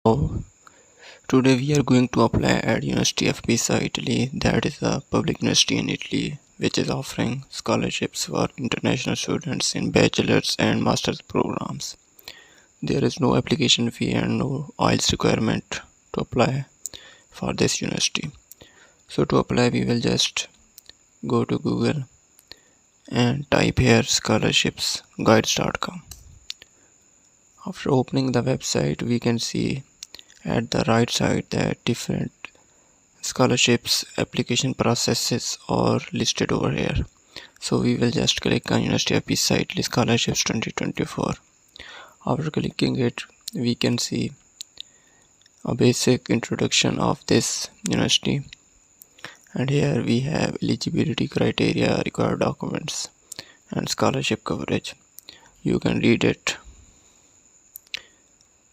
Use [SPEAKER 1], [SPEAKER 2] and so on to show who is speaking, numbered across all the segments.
[SPEAKER 1] So today we are going to apply at University of Pisa, Italy. That is a public university in Italy which is offering scholarships for international students in bachelor's and master's programs. There is no application fee and no IELTS requirement to apply for this university. So to apply we will just go to Google and type here scholarshipsguides.com. After opening the website we can see at the right side that different scholarships application processes are listed over here. So we will just click on University of Pisa Italy Scholarships 2024. After clicking it, we can see a basic introduction of this university, and here we have eligibility criteria, required documents, and scholarship coverage. You can read it.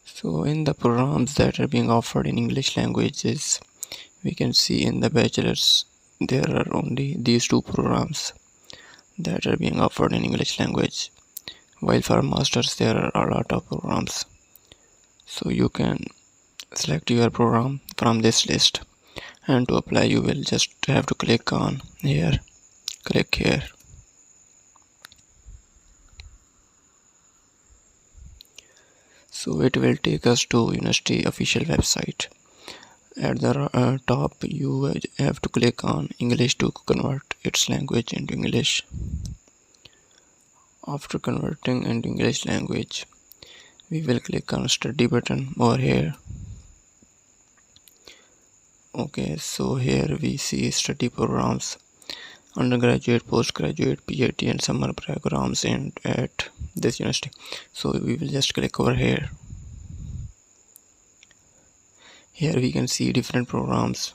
[SPEAKER 1] So in the programs that are being offered in English languages, we can see in the bachelor's there are only these two programs that are being offered in English language, while for masters there are a lot of programs. So you can select your program from this list, and to apply you will just have to click on here, click here. So it will take us to university official website. At the top you have to click on English to convert its language into English. After converting into English language, we will click on study button over here. Okay, so here we see study programs, undergraduate, postgraduate, PhD and summer programs at this university. So we will just click over here. Here we can see different programs,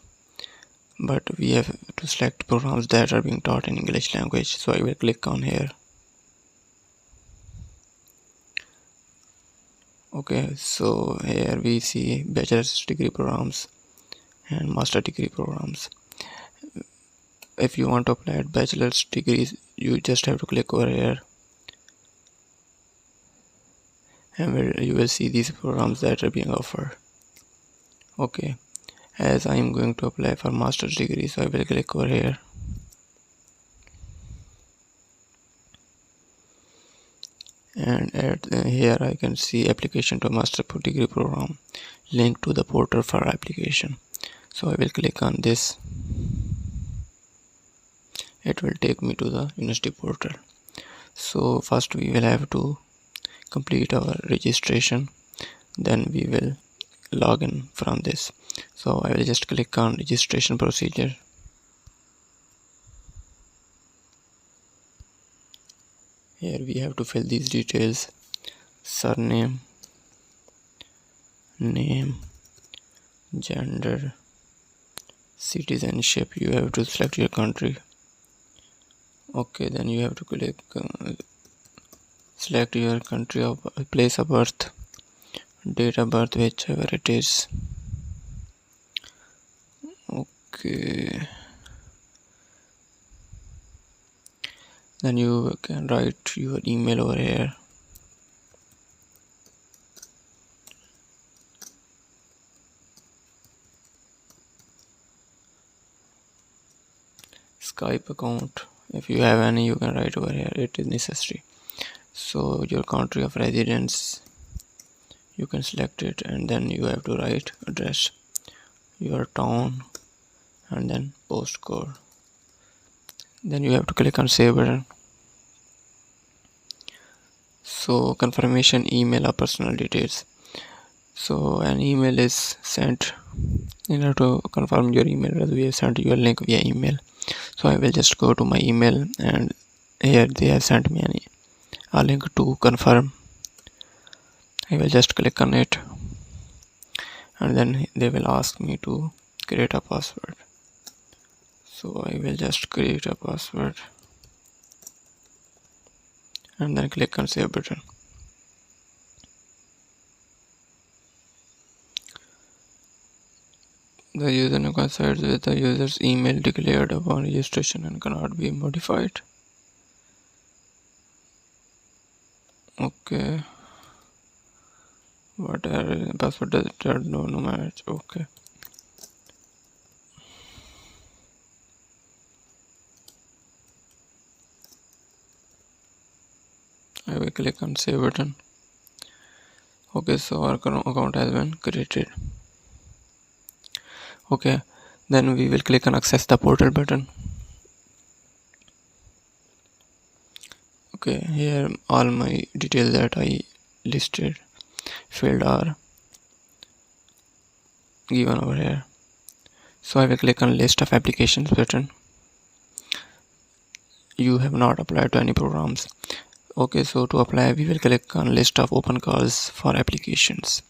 [SPEAKER 1] but we have to select programs that are being taught in English language. So I will click on here. Okay, so here we see bachelor's degree programs and master degree programs. If you want to apply at bachelor's degrees, you just have to click over here, and you will see these programs that are being offered. Okay, as I am going to apply for master's degree, so I will click over here. And here I can see application to master degree program, link to the portal for application. So I will click on this. It will take me to the university portal. So first we will have to complete our registration, then we will log in from this. So I will just click on registration procedure. Here we have to fill these details: surname, name, gender, citizenship. You have to select your country. Okay, then you have to click select your country of place of birth, date of birth, whichever it is. Okay, then you can write your email over here. Skype account, if you have any, you can write over here, it is necessary. So your country of residence, you can select it, and then you have to write address, your town, and then postcode. Then you have to click on save button. So confirmation email or personal details. So an email is sent. In order to confirm your email address, we have sent you a link via email. So I will just go to my email, and here they have sent me a link to confirm. I will just click on it, and then they will ask me to create a password. So I will just create a password and then click on save button. The username coincides with the user's email declared upon registration and cannot be modified. Okay, what but password does no match. Okay. I will click on save button. Okay, so our account has been created. Okay, then we will click on access the portal button. Okay, here all my details that I listed field are given over here. So I will click on list of applications button. You have not applied to any programs. Okay, so to apply we will click on list of open calls for applications.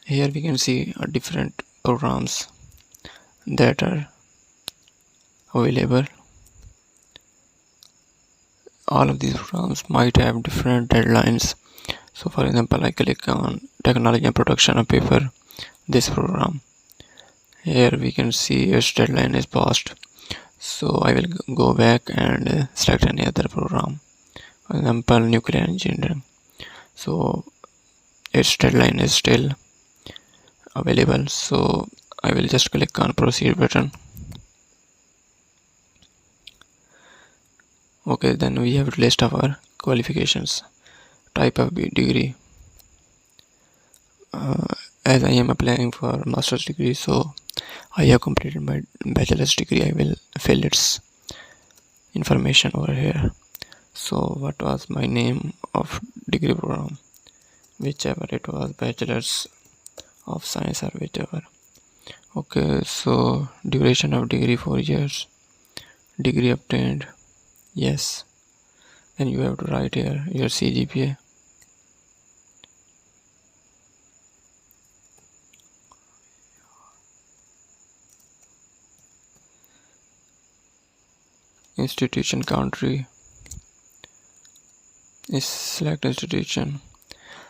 [SPEAKER 1] Here we can see different programs that are available. All of these programs might have different deadlines. So for example, I click on technology and production of paper, this program. Here we can see its deadline is passed. So I will go back and select any other program. For example, nuclear engineering. So its deadline is still available. So I will just click on proceed button. Okay, then we have list of our qualifications. Type of degree. As I am applying for master's degree, so I have completed my bachelor's degree. I will fill its information over here. So what was my name of degree program? Whichever it was, bachelor's of science or whichever. Okay, so duration of degree 4 years. Degree obtained, yes. Then you have to write here your CGPA. Institution country. Select institution.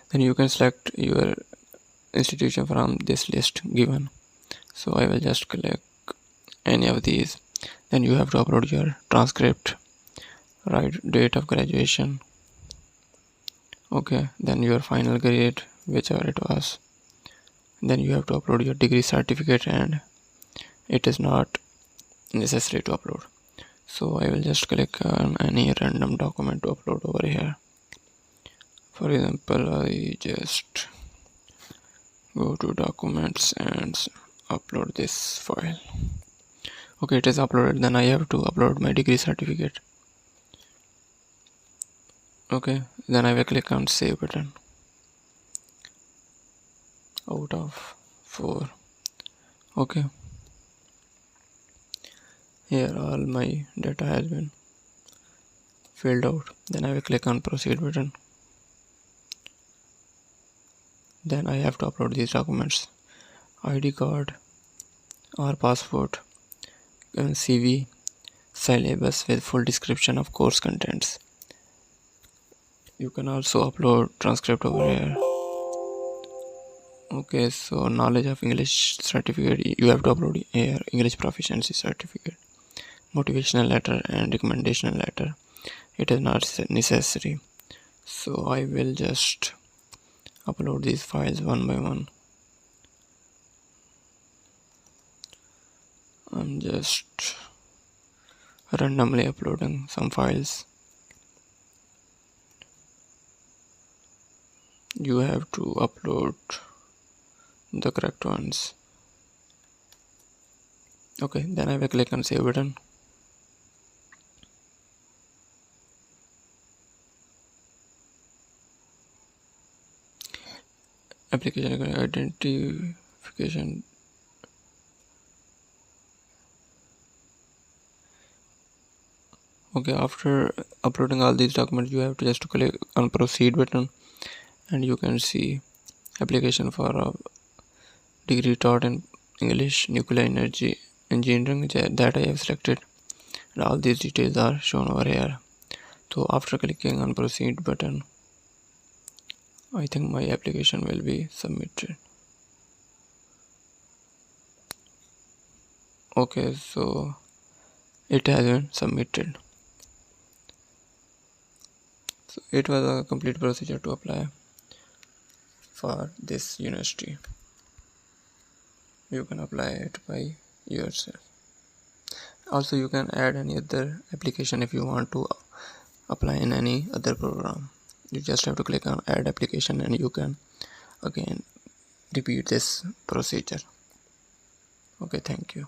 [SPEAKER 1] Then you can select your institution from this list given. So I will just click any of these. Then you have to upload your transcript, write date of graduation. Okay, then your final grade, whichever it was. Then you have to upload your degree certificate, and it is not necessary to upload. So I will just click on any random document to upload over here. For example, I just go to documents and upload this file. Okay, it is uploaded. Then I have to upload my degree certificate. Okay, then I will click on save button. Out of 4. Okay, here all my data has been filled out. Then I will click on proceed button. Then I have to upload these documents: ID card or passport, CV, syllabus with full description of course contents. You can also upload transcript over here. Okay, so knowledge of English certificate, you have to upload here English proficiency certificate, motivational letter and recommendation letter. It is not necessary, so I will just upload these files one by one. I'm just randomly uploading some files. You have to upload the correct ones. Okay, then I will click on save button. Application identification. Okay, after uploading all these documents, you have to just click on proceed button, and you can see application for a degree taught in English, nuclear energy engineering that I have selected, and all these details are shown over here. So after clicking on proceed button, I think my application will be submitted. Okay, so it has been submitted. So it was a complete procedure to apply. for this university. You can apply it by yourself. Also, you can add any other application if you want to apply in any other program. You just have to click on add application and you can again repeat this procedure. Okay, thank you.